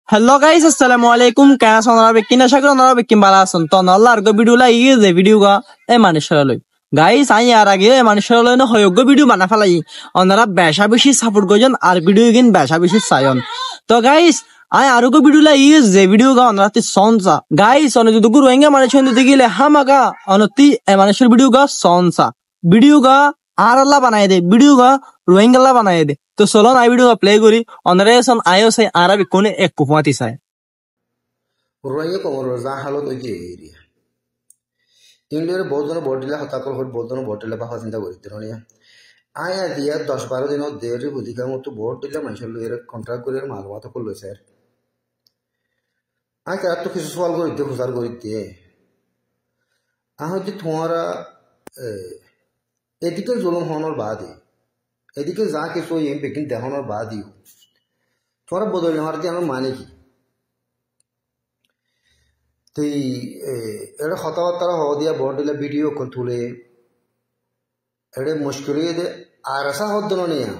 Hello guys, আসসালামু আলাইকুম। কেন সোনার বেকিন আশা করি ওনারা বেকিন ভালো আছেন। তো নল্লার গো ভিডিও লাই যে ভিডিও গা এ মানুষের লই গাইস আই আর আগে মানুষের লই না হয়গ্য ভিডিও বানা ফেলাই ওনারা বেশা বেশি সাপোর্ট করছেন আর ভিডিও গিন বেশা বেশি চায়ন। তো গাইস আই আর গো ভিডিও লাই যে ভিডিও গা ওনারা তি সনসা গাইস অনে যদি গু রোহিঙ্গা মানুষের দিতে গেলে হামাগা অনতি এ মানুষের ভিডিও গা সনসা ভিডিও গা আর আল্লাহ বানাই দে ভিডিও গা রোহিঙ্গা বানাই দে। তো চলো না ভিডিও প্লে করি অনারে সন আয়ো সাই আরবি কোনে এক কুফাতি চাই রোহিঙ্গা কমর যা হালত ওই যে এরিয়া ইংল্যান্ডের বহুত জন ভোট দিলে হতাকল হল বহুত জন ভোট দিলে বাহা চিন্তা করি ধরনিয়া আয়া দিয়া 10-12 দিন দেরি বুধিকার মতো ভোট দিলে মানুষের লোক কন্ট্রাক্ট করে মালুমাত করলো স্যার আয় তারা তো কিছু সওয়াল করে দিয়ে খুঁজার করে দিয়ে আহতি তোমারা এদিকে জুলুম হওয়ার বাদে এদিকে যা কিছু বেকিন দেখানোর বাদিও তোমারা বদল নেওয়ার দিয়ে আমার মানে কি তুই এটা কথাবার্তা হওয়া দিয়া ভোট দিলে ভিডিও তুলে এটা মুশকিল আরসা হদ্দ নিয়া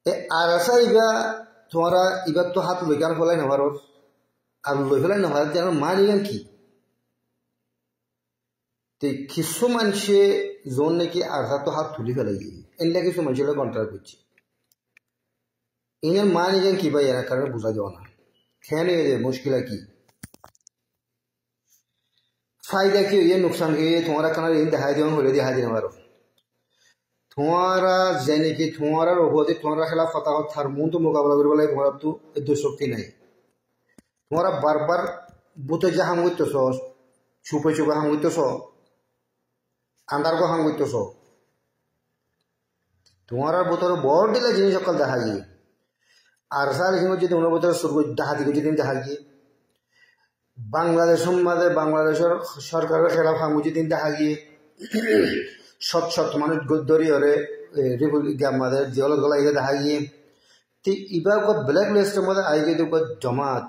এ আরসা ইবা তোমারা ইবার তো হাত লইকার ফেলাই নেবার আর লই ফেলাই নেবার দিয়ে মানিলেন কি কিছু মানুষে যোন নাকি আরসা তো হাত তুলি ফেলাই এনলা কিছু মানুষের কন্ট্রাক্ট করছে ইনার মানিলেন কি ভাই এর কারণে বোঝা যাওয়া না খেয়ে নিয়ে মুশকিল কি ফায়দা কি হইয়ে নুকসান কি তোমারা কারণ দেখাই দেওয়া হলে দেখাই দিতে পারো তোমারা জানি কি তোমার অবধি তোমারা খেলা কথা কথার মন তো মোকাবিলা করবে লাগে তোমার তো এত শক্তি নাই তোমরা বারবার বুতে যা হাম করতেছ চুপে চুপে হাম করতেছ আন্ডারগো হাম করতেছ তোমার বুতর বড় দিলে জিনিস সকাল দেখা গিয়ে আর সার হিমে যদি তোমার বুতর শুরু দেখা দিকে যেদিন দেখা গিয়ে বাংলাদেশের মাঝে বাংলাদেশের সরকারের খেলাফ হাম যেদিন দেখা গিয়ে সৎ সৎ মানুষ গদ্দরি হরে রিপাবলিক আমাদের জিয়লত গলা ইয়ে দেখা গিয়ে ঠিক ইবার ব্ল্যাক লিস্টের মধ্যে আই গিয়ে জমাত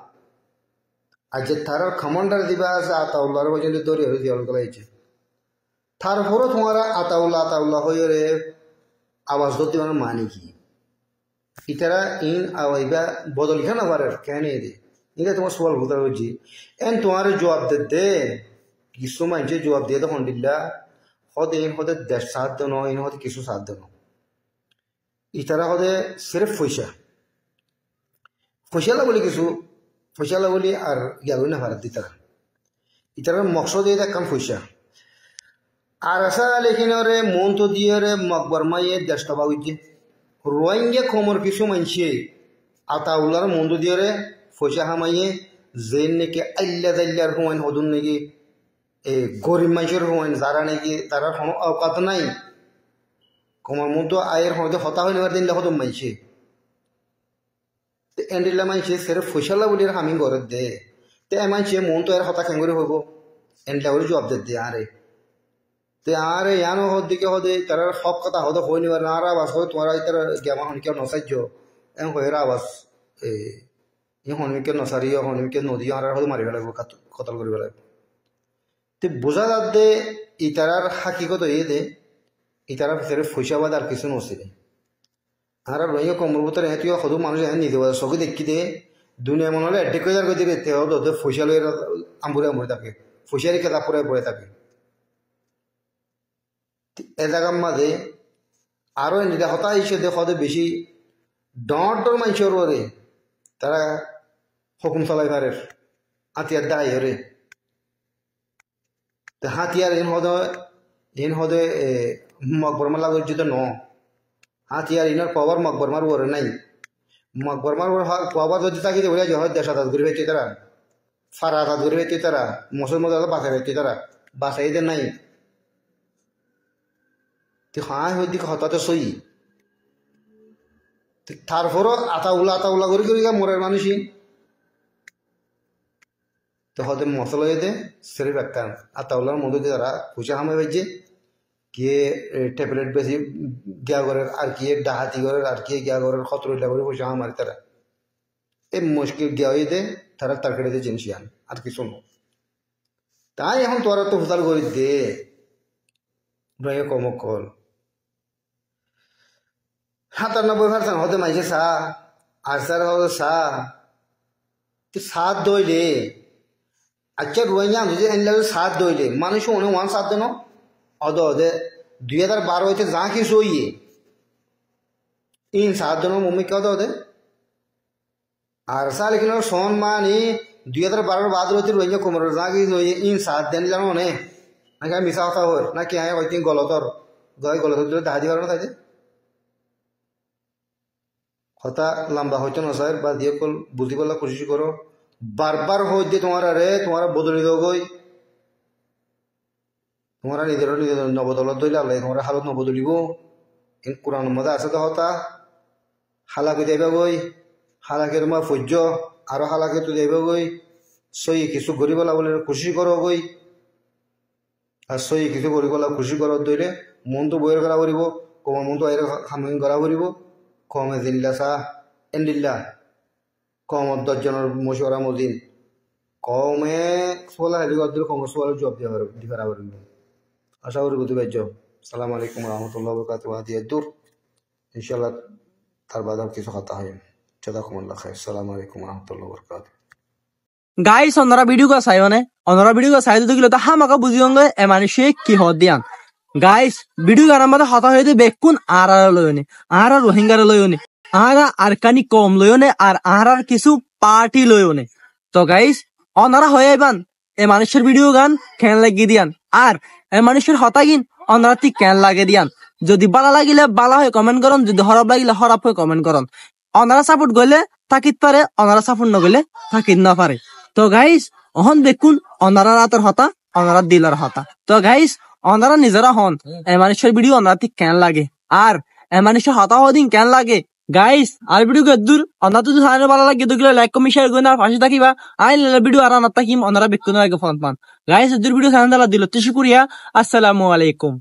আর যে তার কমান্ডার দিবা আছে আতাউল্লাহর পর্যন্ত দৌড়ি হয়ে জিয়লত গলা হয়েছে তারপরও তোমার আতাউল্লাহ হয়ে রে আওয়াজ ধরতে মানে মানে কি ইতারা ইন আওয়াইবা বদল কেন পারে কেন দে এটা তোমার সওয়াল ভুলতে হয়েছি এন তোমার জবাব দে কিছু মানুষের জবাব দিয়ে তখন দিল্লা হদে ইন হদে দেশ সাথ দেন ইন হদে কিছু সাথ দেন ইতারা হদে সিরেফ পয়সা বলি কিছু পয়সা বলি আর ইয়াগুই না ভারত দিতারা ইতারা মকসদ দিয়ে কাম পয়সা আর আসা লেখিনরে মন তো দিয়ে রে মকবর মাইয়ে দেশটা বাউইছে রোহিঙ্গা খমর কিছু মানছে আতাউল্লাহর মন তো দিয়ে রে পয়সা হামাইয়ে জেন নাকি আল্লা দাল্লার হুয়াইন হদুন নাকি গরিব মানুষের হুয়াইন যারা নাকি তারা কোনো অকাত নাই কমার মতো আয়ের হতে হতা হয়ে নেবার দিন হতো মানছে এন্ডিলা মানছে সেরে ফসলা বলি আমি ঘরের দে তে মানছে মন তো এর হতা খেঙ্গরি হইব এন্ডিলা করে জবাব দে আরে তে আরে ইয়ানো হদিকে হদে তারা সব কথা হদে হই নিবার না আর আবাস হয় তোমার তার গ্যামা হন কেউ নসাইজ এম হয়ের আবাস হনমিকে নসারি হনমিকে নদী আর হদে মারি ফেলাইব কতল করি ফেলাইব তে বোঝা যাত দে ইতারার হাকিকত ইয়ে দে ইতারা ফেরে ফৈসাবাদ আর কিছু নসিলে আর রোহিঙ্গা কমর ভিতরে এটিও সদু মানুষ এখন নিতে পারে চোখে দেখি দে দুনিয়া মনে হলে এডেক করে করে দিবে তেও দে ফৈসা লয়ে আমবুরে আমরে থাকে ফৈসারি খেলা পড়ে থাকে এ জায়গার মাঝে আরো নিরা হতা হিসেবে দেখে বেশি ডর মানুষের রে তারা হুকুম চালাই পারে হাতিয়ার দায় রে হাতিয়ার ইন হদে মকবরমা লাগর যদি ন হাতিয়ার ইনার পাওয়ার মকবরমার ওরে নাই মকবরমার পাওয়ার যদি থাকি বলে যে হয় দেশ আদাত ঘুরে পেয়েছে তারা ফারা আদাত ঘুরে পেয়েছে তারা মসুর মধ্যে বাঁচাই পেয়েছে তারা বাঁচাইদের নাই হাঁ হইদিকে হতাতে সই তারপরও আতাউল্লা করে করি মরের মানুষই তো হতে মশলা দে সেরে রাখতাম আতাউল্লার মধ্যে তারা পয়সা হামে পাইছে কে ট্যাবলেট বেশি গিয়া করার আর কি ডাহাতি করার আর কি গিয়া করার খতরইলা করে পয়সা হামারি তারা এই মুশকিল গিয়া হয়ে দে তারা তার কেটে দিয়ে জিনিস আন আর কিছু ন তাই এখন তোরা তো হুতাল করে দে কম কল 97% হতে মাইছে চা আর স্যার হতে চা সাত দইলে আচ্ছা রোহিঙ্গা যদি এনলে সাত দইলে মানুষ অনেক ওয়ান সাত দেন অদ অদে 2012 হইতে যা কিছু হইয়ে ইন সাত দিনের মম্মি কত অদে আর সালে কিলো সোন মানি 2012 বাদ হইতে রোহিঙ্গা কোমর যা কিছু হইয়ে ইন সাত দিন জানো নে নাকি মিশা কথা হর নাকি আয় হইতে গলতর গলতর দিলে দাহাদি পারো না তাই কথা লম্বা হইতো না স্যার বা দিয়ে কল বুঝি বলার কোশিশ করো বারবার হই দিয়ে তোমার আরে তোমার বদলি দাও গই তোমার নিজের নবদলত ধরলে আল্লাহ তোমার হালত নবদলিব কোরআন মধ্যে আছে তো হতা হালাকে দেবে গই হালাকে তোমার ফৈর্য আরো হালাকে তো দেবে গই সই কিছু গরিবলা বলে খুশি করো গই আর সই কিছু গরিবলা খুশি করো ধরে মন তো বইয়ের করা করিব কমার মন তো এর খামিং করা করিব কমে দিল্লা চাহ এন্ডিল্লা কমত 10 জনের মশওয়ারা মদিন কমে সোলা হেলিকপ্টার কম সোলা জব দিবার পারব আশা করি বুঝতে পারছো সালাম আলাইকুম রহমতুল্লাহ বরকাতুহ হাদিয়া দূর ইনশাআল্লাহ তার বাদ আর কিছু কথা হয় জাযাকুমুল্লাহ খাইর সালাম আলাইকুম রহমতুল্লাহ বরকাতুহ গাইস অনরা ভিডিও কা চাইনে অনরা ভিডিও কা চাই দিলে তো হামাকা বুঝিয়ঙ্গে এ মানুষে কি হদ দিয়ান গাইস ভিডিও গানার মধ্যে হতা হইতে বেকুন আর লয়নে আর রোহিঙ্গার লয়নে আর কানি কম লয়নে আর কিছু পার্টি লয়নে তো গাইস অনারা হয়ে আইবান এ মানুষের ভিডিও গান কেন লাগিয়ে দিয়ান আর এ মানুষের হতা গিন অনারা ঠিক কেন লাগে দিয়ান যদি বালা লাগিলে বালা হয়ে কমেন্ট করন যদি হরব লাগিলে হরব হয়ে কমেন্ট করন অনারা সাপোর্ট গলে থাকিত পারে অনারা সাপোর্ট নগলে থাকিত না পারে তো গাইস অহন দেখুন অনারা রাতের হতা অনারা দিলার হতা তো গাইস অনারা নিজেরা হন এ মানুষের ভিডিও অনারা ঠিক কেন লাগে আর এ মানুষের হতা হদিন কেন লাগে গাইস আর ভিডিও দূর অনারা যদি সাইনে ভালো লাগে দেখলে লাইক কমেন্ট শেয়ার করে আর পাশে থাকিবা আই ভিডিও আর না থাকিম অনারা বেকুন লাগে ফোন পান গাইস দূর ভিডিও সাইনে দিল শুকরিয়া আসসালামু আলাইকুম।